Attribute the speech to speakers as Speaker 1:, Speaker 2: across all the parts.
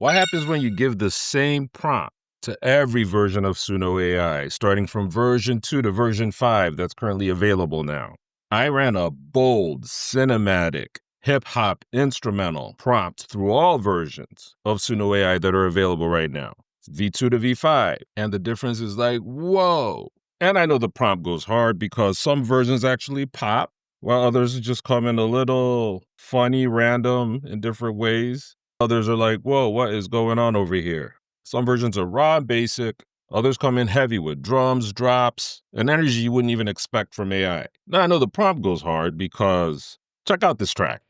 Speaker 1: What happens when you give the same prompt to every version of Suno AI, starting from version 2 to version 5 that's currently available now? I ran a bold, cinematic, hip-hop instrumental prompt through all versions of Suno AI that are available right now, V2 to V5, and the difference is like, whoa. And I know the prompt goes hard because some versions actually pop, while others just come in a little funny, random, in different ways. Others are like, whoa, what is going on over here? Some versions are raw and basic. Others come in heavy with drums, drops, and energy you wouldn't even expect from AI. Now, I know the prompt goes hard because check out this track.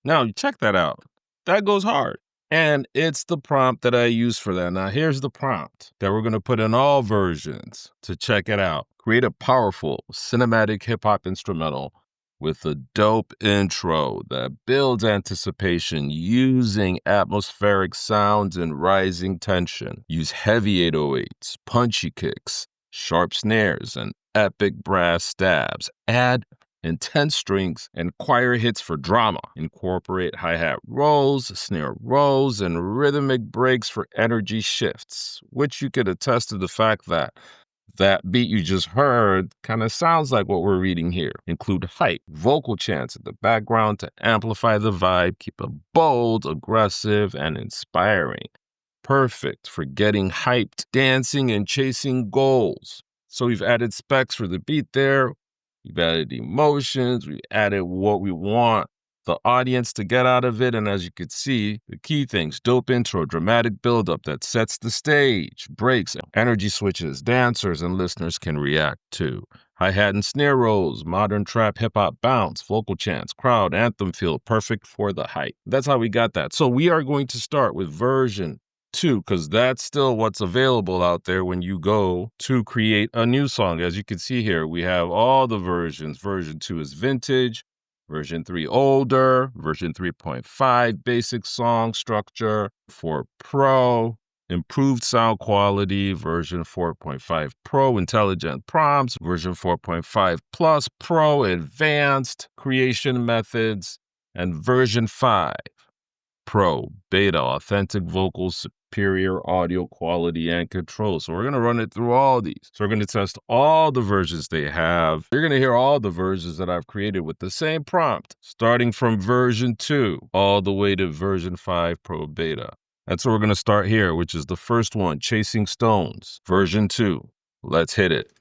Speaker 1: Now, check that out. That goes hard. And it's the prompt that I use for that. Now, here's the prompt that we're going to put in all versions to check it out. Create a powerful cinematic hip hop instrumental with a dope intro that builds anticipation using atmospheric sounds and rising tension. Use heavy 808s, punchy kicks, sharp snares, and epic brass stabs. Add intense strings and choir hits for drama. Incorporate hi-hat rolls, snare rolls, and rhythmic breaks for energy shifts, which you could attest to the fact that that beat you just heard kind of sounds like what we're reading here. Include hype, vocal chants in the background to amplify the vibe. Keep it bold, aggressive, and inspiring. Perfect for getting hyped, dancing, and chasing goals. So we've added specs for the beat there. We've added emotions. We added what we want the audience to get out of it. And as you can see, the key things: dope intro, dramatic buildup that sets the stage, breaks, energy switches, dancers and listeners can react to. Hi-hat and snare rolls, modern trap hip-hop bounce, vocal chants, crowd, anthem feel, perfect for the hype. That's how we got that. So we are going to start with version 2, because that's still what's available out there when you go to create a new song. As you can see here, we have all the versions. Version 2 is vintage, version 3 older, version 3.5 basic song structure, 4 Pro, improved sound quality, version 4.5 Pro, intelligent prompts, version 4.5 Plus Pro, advanced creation methods, and version 5 Pro, beta, authentic vocals, superior audio quality and control. So we're going to run it through all these. So we're going to test all the versions they have. You're going to hear all the versions that I've created with the same prompt, starting from version 2 all the way to version 5 Pro beta. That's where we're going to start here, which is the first one, Chasing Stones, version 2. Let's hit it.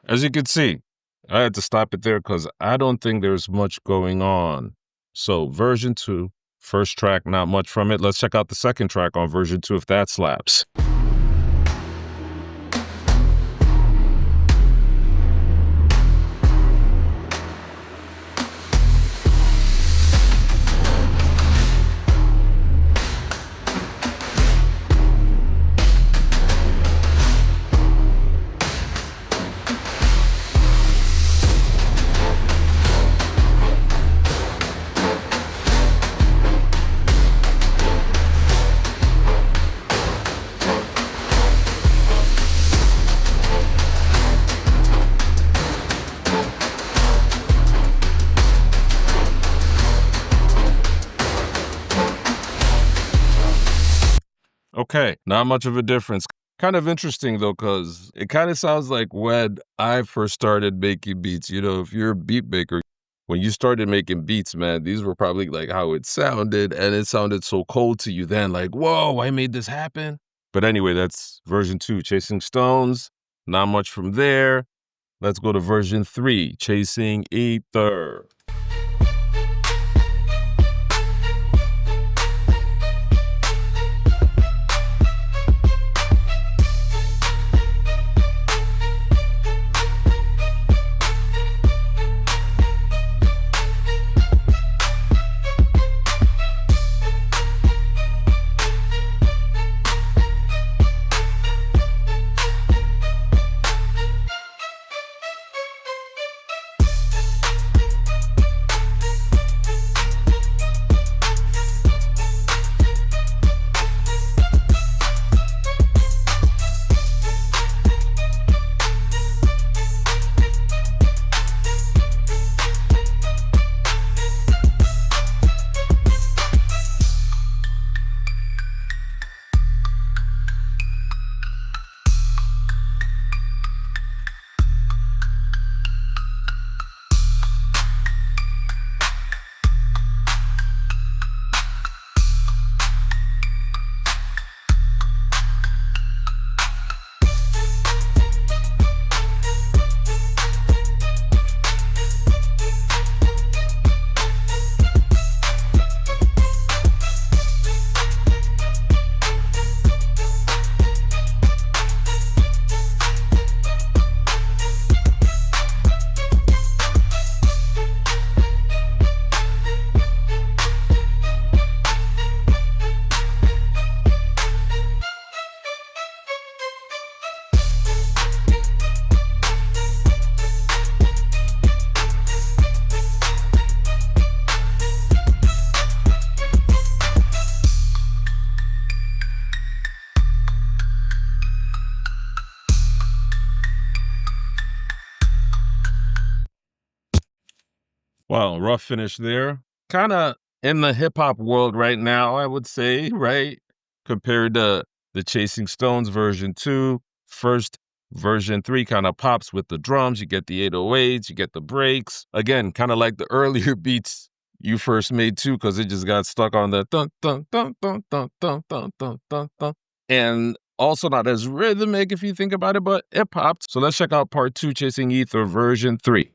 Speaker 1: As you can see, I had to stop it there because I don't think there's much going on. So version 2, first track, not much from it. Let's check out the second track on version 2 if that slaps. Okay, not much of a difference. Kind of interesting though, because it kind of sounds like when I first started making beats. If you're a beat maker, when you started making beats, man, these were probably like how it sounded, and it sounded so cold to you then, like, whoa, I made this happen. But anyway, that's version 2, Chasing Stones. Not much from there. Let's go to version 3, Chasing Ether. Well, rough finish there. Kind of in the hip hop world right now, I would say, right? Compared to the Chasing Stones version 2, first version 3 kind of pops with the drums. You get the 808s, you get the breaks. Again, kind of like the earlier beats you first made too, because it just got stuck on the dun dun dun dun dun dun dun dun dun dun. And also not as rhythmic if you think about it, but it popped. So let's check out part 2, Chasing Ether version 3.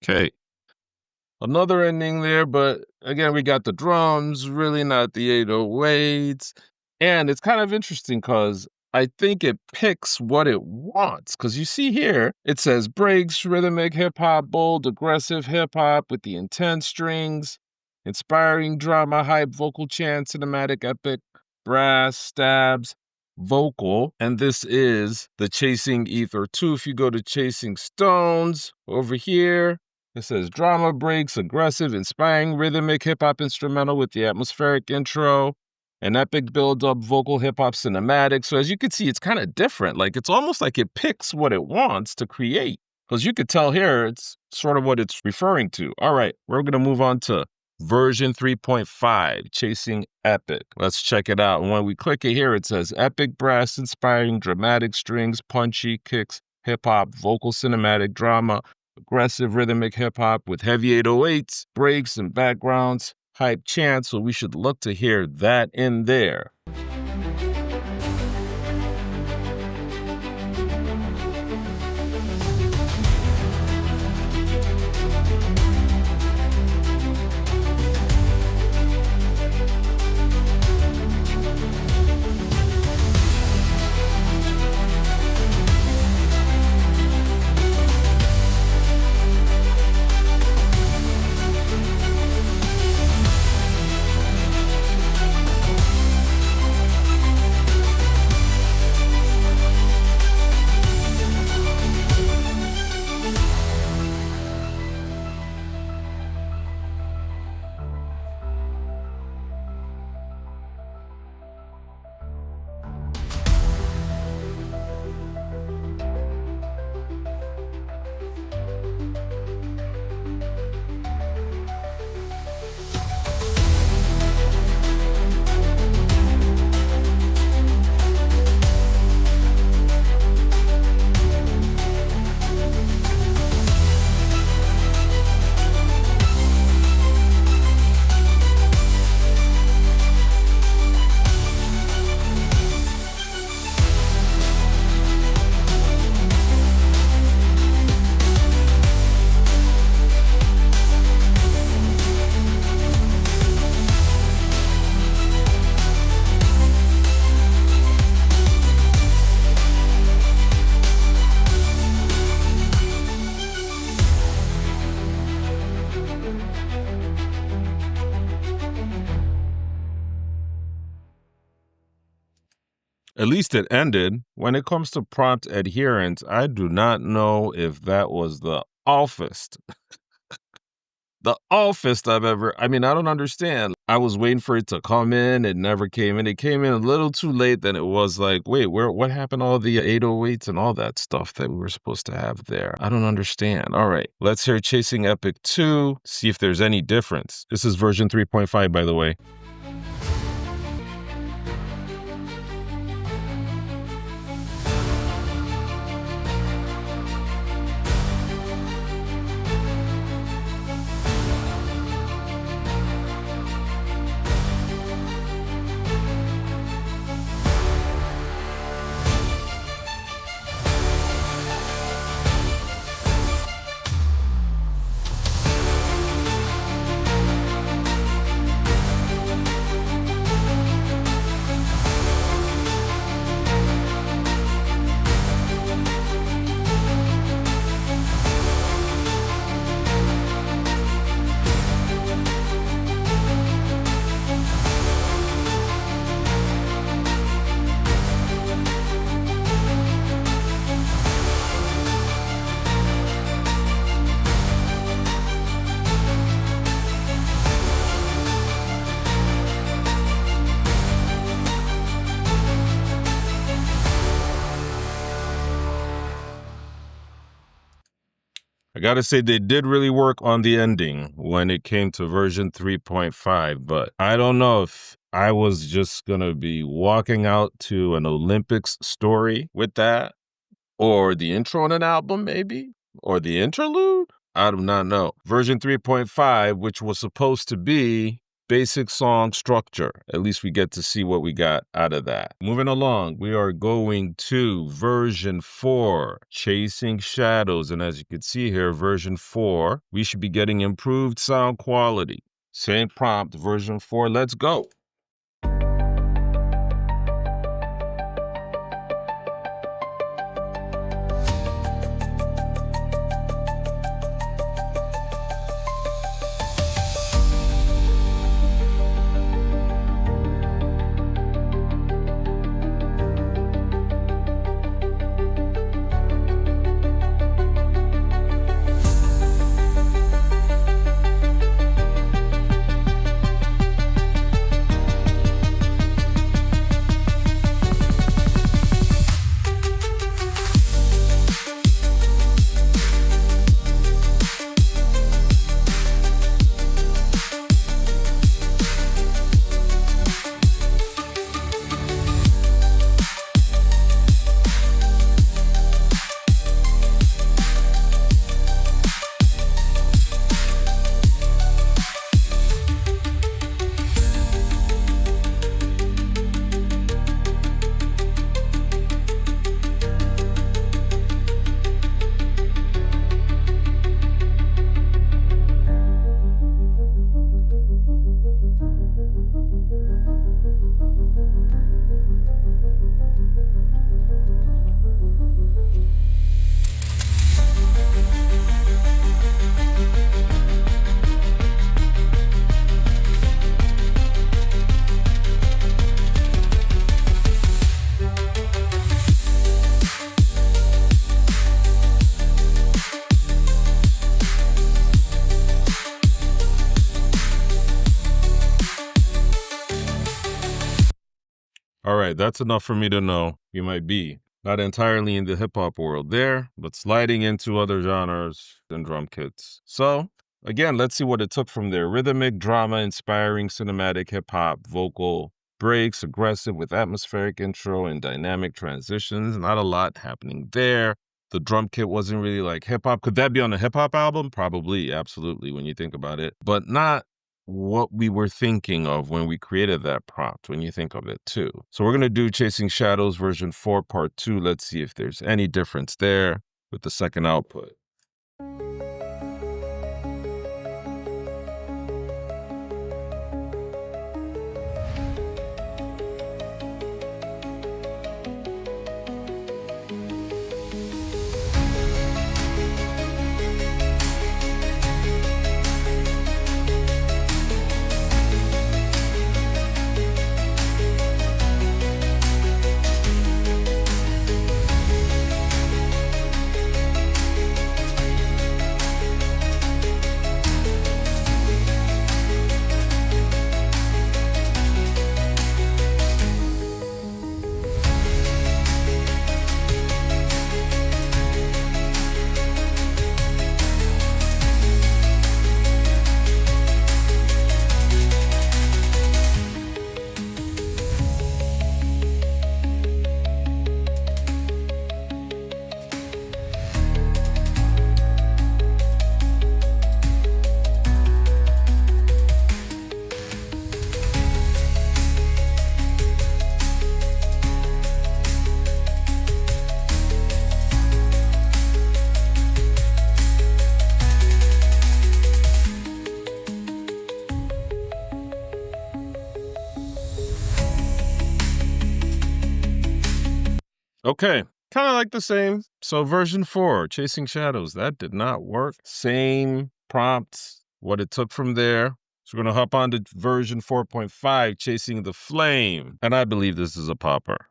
Speaker 1: Okay. Another ending there, but again, we got the drums, really not the 808s. And it's kind of interesting because I think it picks what it wants. Because you see here, it says breaks, rhythmic hip hop, bold, aggressive hip hop with the intense strings, inspiring drama, hype, vocal chant, cinematic, epic, brass, stabs, vocal. And this is the Chasing Ether 2. If you go to Chasing Stones over here, it says drama breaks, aggressive, inspiring, rhythmic hip hop instrumental with the atmospheric intro, an epic build-up vocal hip-hop cinematic. So as you can see, it's kind of different. Like it's almost like it picks what it wants to create. Because you could tell here, it's sort of what it's referring to. All right, we're going to move on to version 3.5, Chasing Epic. Let's check it out. And when we click it here, it says epic brass inspiring dramatic strings, punchy kicks, hip-hop, vocal cinematic drama, aggressive rhythmic hip-hop with heavy 808s, breaks, and backgrounds, hype chant, so we should look to hear that in there. At least it ended. When it comes to prompt adherence, I do not know if that was the awfulest. The awfulest I've ever, I mean, I don't understand. I was waiting for it to come in. It never came in. It came in a little too late. Then it was like, wait, what happened to all the 808s and all that stuff that we were supposed to have there? I don't understand. All right, let's hear Chasing Epic 2, see if there's any difference. This is version 3.5, by the way. I gotta say, they did really work on the ending when it came to version 3.5, but I don't know if I was just gonna be walking out to an Olympics story with that, or the intro on an album, maybe, or the interlude. I do not know. Version 3.5, which was supposed to be basic song structure. At least we get to see what we got out of that. Moving along, we are going to version 4, Chasing Shadows. And as you can see here, version 4, we should be getting improved sound quality. Same prompt, version 4, let's go. All right, that's enough for me to know you might be not entirely in the hip hop world there, but sliding into other genres than drum kits. So, again, let's see what it took from there. Rhythmic, drama, inspiring, cinematic hip hop, vocal breaks, aggressive with atmospheric intro and dynamic transitions. Not a lot happening there. The drum kit wasn't really like hip hop. Could that be on a hip hop album? Probably, absolutely, when you think about it, but not what we were thinking of when we created that prompt, when you think of it too. So we're going to do Chasing Shadows version 4 part 2. Let's see if there's any difference there with the second output. Okay, kind of like the same. So version 4, Chasing Shadows, that did not work. Same prompts, what it took from there. So we're going to hop on to version 4.5, Chasing the Flame. And I believe this is a popper.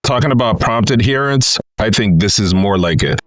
Speaker 1: Talking about prompt adherence, I think this is more like it.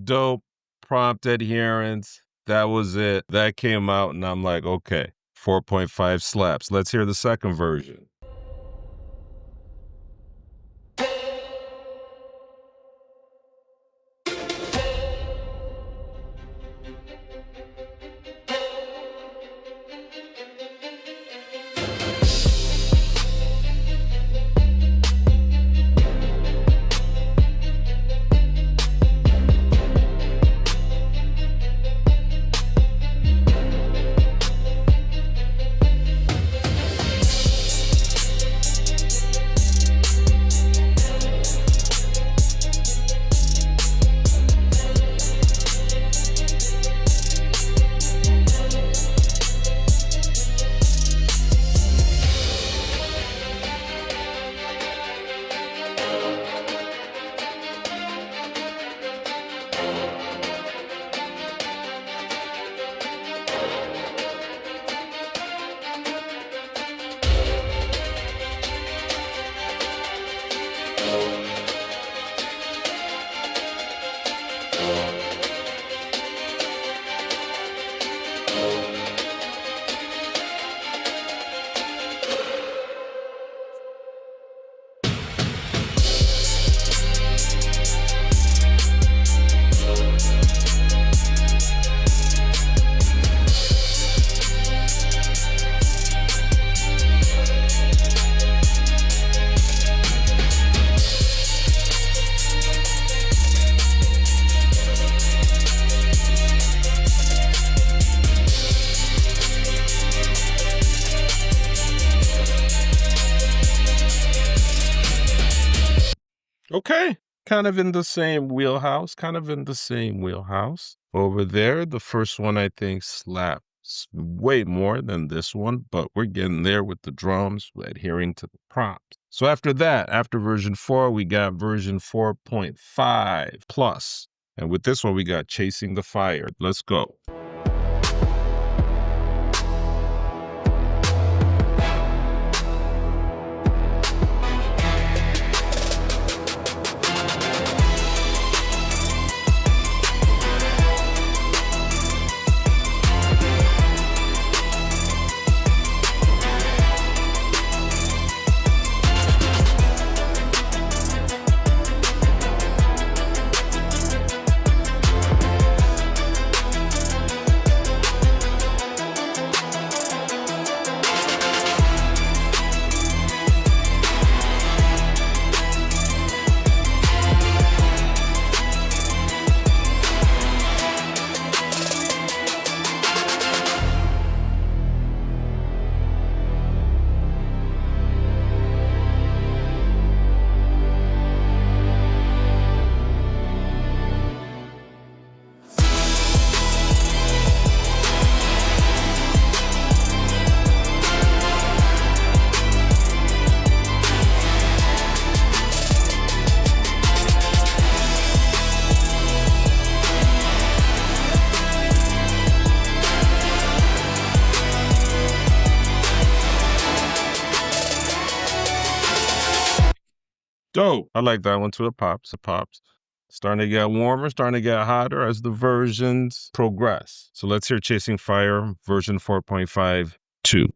Speaker 1: Dope prompt adherence. That was it. That came out, and I'm like, okay, 4.5 slaps. Let's hear the second version. Okay, kind of in the same wheelhouse, Over there, the first one I think slaps way more than this one, but we're getting there with the drums, adhering to the prompt. So after that, after version 4, we got version 4.5 plus. And with this one, we got Chasing the Fire. Let's go. Dope. I like that one too. It pops. Starting to get warmer, starting to get hotter as the versions progress. So let's hear Chasing Fire version 4.5.2.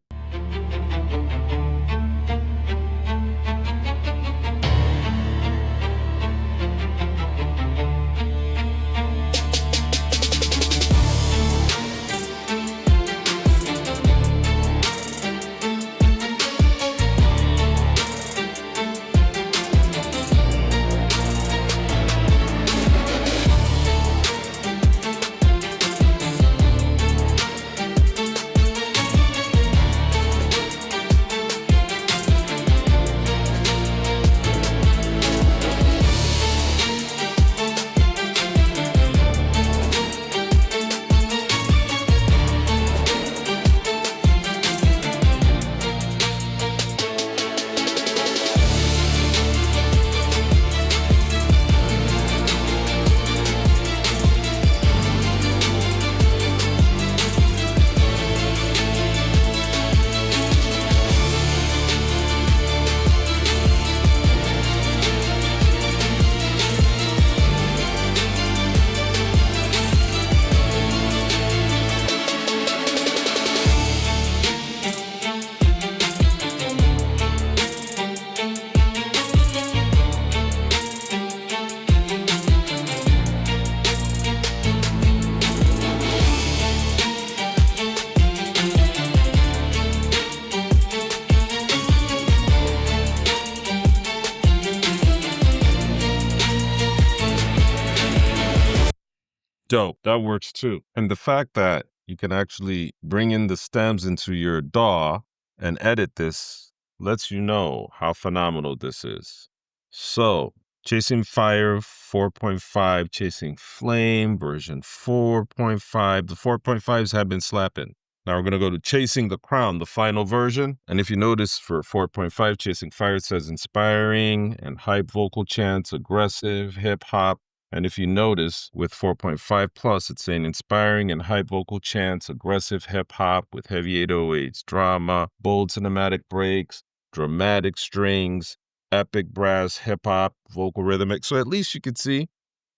Speaker 1: Dope. That works too. And the fact that you can actually bring in the stems into your DAW and edit this lets you know how phenomenal this is. So, Chasing Fire 4.5, Chasing Flame version 4.5. The 4.5s have been slapping. Now we're going to go to Chasing the Crown, the final version. And if you notice for 4.5, Chasing Fire, it says inspiring and hype vocal chants, aggressive, hip hop. And if you notice with 4.5 plus, it's saying inspiring and hype vocal chants, aggressive hip hop with heavy 808s, drama, bold cinematic breaks, dramatic strings, epic brass, hip hop, vocal rhythmic. So at least you could see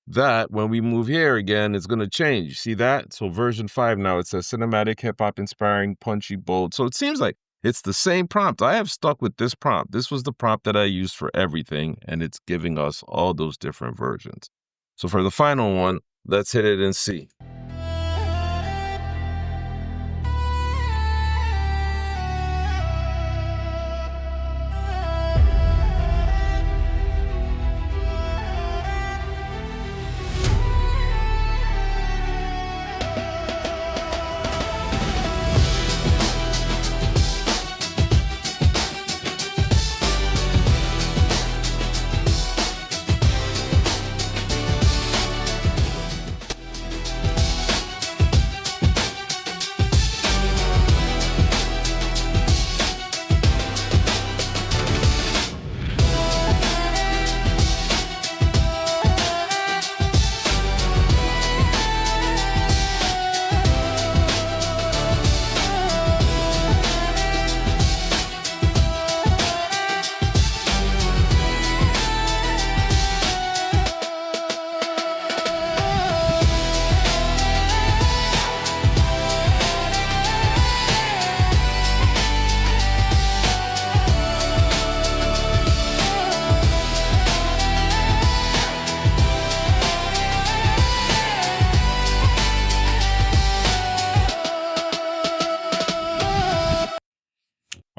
Speaker 1: that when we move here again, it's going to change. You see that? So version 5 now, it says cinematic, hip hop, inspiring, punchy, bold. So it seems like it's the same prompt. I have stuck with this prompt. This was the prompt that I used for everything, and it's giving us all those different versions. So for the final one, let's hit it and see.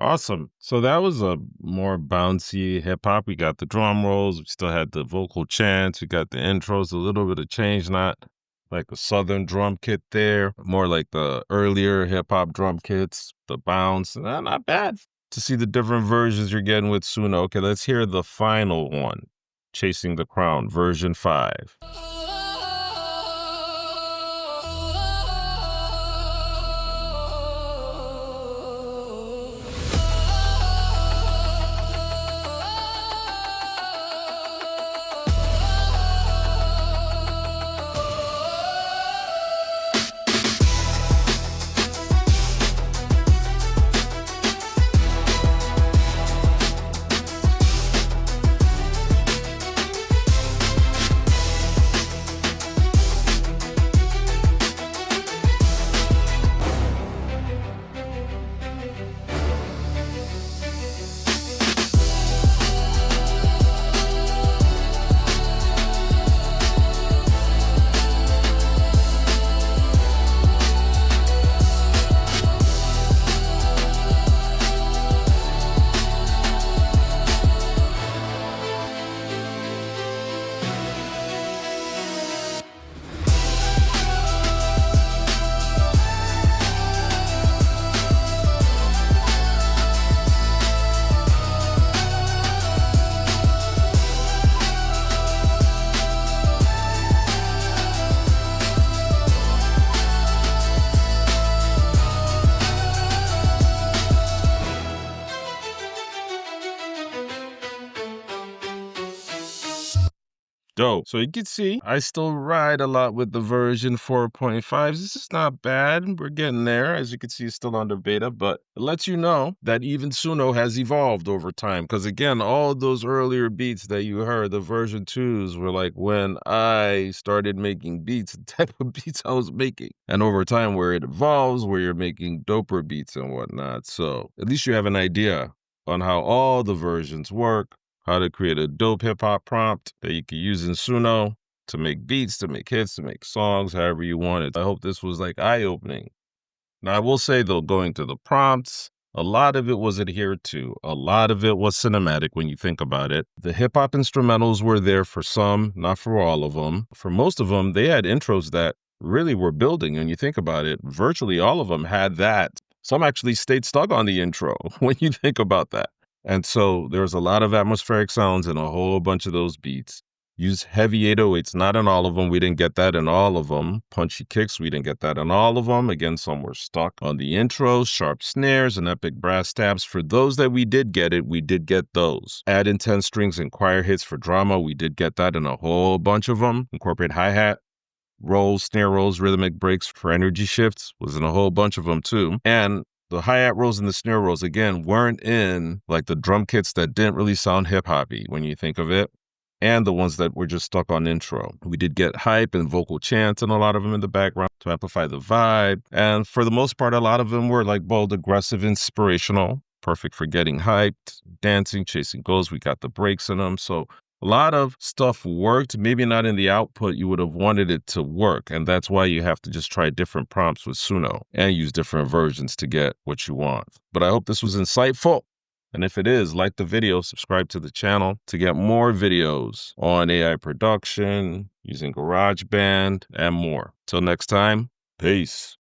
Speaker 1: Awesome. So that was a more bouncy hip hop. We got the drum rolls, we still had the vocal chants, we got the intros, a little bit of change, not like a southern drum kit there, more like the earlier hip hop drum kits, the bounce. Not bad to see the different versions you're getting with Suno. Okay, let's hear the final one, Chasing the Crown, version 5. Dope. So you can see I still ride a lot with the version 4.5s. This is not bad. We're getting there. As you can see, it's still under beta, but it lets you know that even Suno has evolved over time. Because again, all those earlier beats that you heard, the version 2s were like when I started making beats, the type of beats I was making. And over time, where it evolves, where you're making doper beats and whatnot. So at least you have an idea on how all the versions work, how to create a dope hip hop prompt that you can use in Suno to make beats, to make hits, to make songs, however you want it. I hope this was like eye-opening. Now, I will say though, going to the prompts, a lot of it was adhered to. A lot of it was cinematic when you think about it. The hip hop instrumentals were there for some, not for all of them. For most of them, they had intros that really were building. And you think about it, virtually all of them had that. Some actually stayed stuck on the intro when you think about that. And so there's a lot of atmospheric sounds in a whole bunch of those beats. Use heavy 808s, not in all of them. We didn't get that in all of them. Punchy kicks, we didn't get that in all of them. Again, some were stuck on the intros, sharp snares, and epic brass tabs. For those that we did get it, we did get those. Add intense strings and choir hits for drama. We did get that in a whole bunch of them. Incorporate hi-hat, rolls, snare rolls, rhythmic breaks for energy shifts was in a whole bunch of them too. And the hi-hat rolls and the snare rolls, again, weren't in like the drum kits that didn't really sound hip-hoppy when you think of it, and the ones that were just stuck on intro. We did get hype and vocal chants and a lot of them in the background to amplify the vibe. And for the most part, a lot of them were like bold, aggressive, inspirational, perfect for getting hyped, dancing, chasing goals. We got the breaks in them. So a lot of stuff worked, maybe not in the output you would have wanted it to work. And that's why you have to just try different prompts with Suno and use different versions to get what you want. But I hope this was insightful. And if it is, like the video, subscribe to the channel to get more videos on AI production, using GarageBand, and more. Till next time, peace.